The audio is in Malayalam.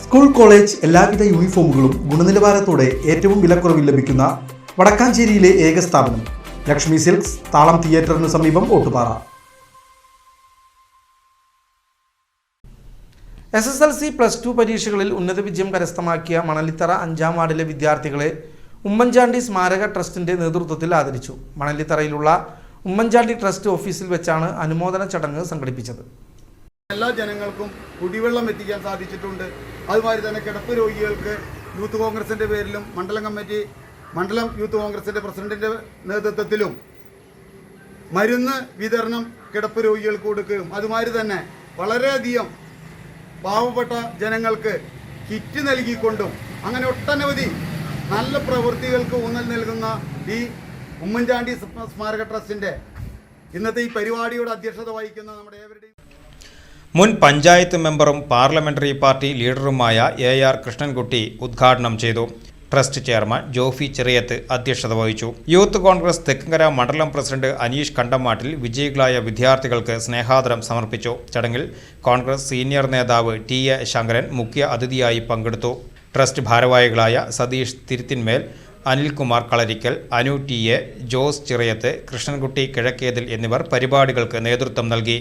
സ്കൂൾ കോളേജ് എല്ലാവിധ യൂണിഫോമുകളും ഗുണനിലവാരത്തോടെ ഏറ്റവും വിലക്കുറവിൽ ലഭിക്കുന്ന വടക്കാഞ്ചേരിയിലെ ഏക സ്ഥാപനം ലക്ഷ്മി സിൽക്സ്, താളം തിയേറ്ററിന് സമീപം ഓട്ടുപാറ. SSLC +2 പരീക്ഷകളിൽ ഉന്നത വിജയം കരസ്ഥമാക്കിയ മണലിത്തറ 5ാം വാർഡിലെ വിദ്യാർത്ഥികളെ ഉമ്മൻചാണ്ടി സ്മാരക ട്രസ്റ്റിന്റെ നേതൃത്വത്തിൽ ആദരിച്ചു. മണലിത്തറയിലുള്ള ഉമ്മൻചാണ്ടി ട്രസ്റ്റ് ഓഫീസിൽ വെച്ചാണ് അനുമോദന ചടങ്ങ് സംഘടിപ്പിച്ചത്. എല്ലാ ജനങ്ങൾക്കും കുടിവെള്ളം എത്തിക്കാൻ സാധിച്ചിട്ടുണ്ട്. അതുമാതിരി തന്നെ കിടപ്പ് രോഗികൾക്ക് യൂത്ത് കോൺഗ്രസിൻ്റെ പേരിലും മണ്ഡലം യൂത്ത് കോൺഗ്രസിൻ്റെ പ്രസിഡന്റിൻ്റെ നേതൃത്വത്തിലും മരുന്ന് വിതരണം കിടപ്പ് രോഗികൾക്ക് കൊടുക്കുകയും അതുമാതിരി തന്നെ വളരെയധികം പാവപ്പെട്ട ജനങ്ങൾക്ക് കിറ്റ് നൽകിക്കൊണ്ടും അങ്ങനെ ഒട്ടനവധി നല്ല പ്രവൃത്തികൾക്ക് ഊന്നൽ നൽകുന്ന ഈ ഉമ്മൻചാണ്ടി സ്മാരക ട്രസ്റ്റിൻ്റെ ഇന്നത്തെ ഈ പരിപാടിയുടെ അധ്യക്ഷത വഹിക്കുന്ന നമ്മുടെ ഏവരുടെയും മുൻ പഞ്ചായത്ത് മെമ്പറും പാർലമെന്ററി പാർട്ടി ലീഡറുമായ AR കൃഷ്ണൻകുട്ടി ഉദ്ഘാടനം ചെയ്തു. ട്രസ്റ്റ് ചെയർമാൻ ജോഫി ചെറിയത്ത് അധ്യക്ഷത വഹിച്ചു. യൂത്ത് കോൺഗ്രസ് തെക്കങ്കര മണ്ഡലം പ്രസിഡന്റ് അനീഷ് കണ്ടമാട്ടിൽ വിജയികളായ വിദ്യാർത്ഥികൾക്ക് സ്നേഹാദരം സമർപ്പിച്ചു. ചടങ്ങിൽ കോൺഗ്രസ് സീനിയർ നേതാവ് TA ശങ്കരൻ മുഖ്യ അതിഥിയായി പങ്കെടുത്തു. ട്രസ്റ്റ് ഭാരവാഹികളായ സതീഷ് തിരുത്തിന്മേൽ, അനിൽകുമാർ കളരിക്കൽ, അനു TA, ജോസ് ചിറയത്ത്, കൃഷ്ണൻകുട്ടി കിഴക്കേതിൽ എന്നിവർ പരിപാടികൾക്ക് നേതൃത്വം നൽകി.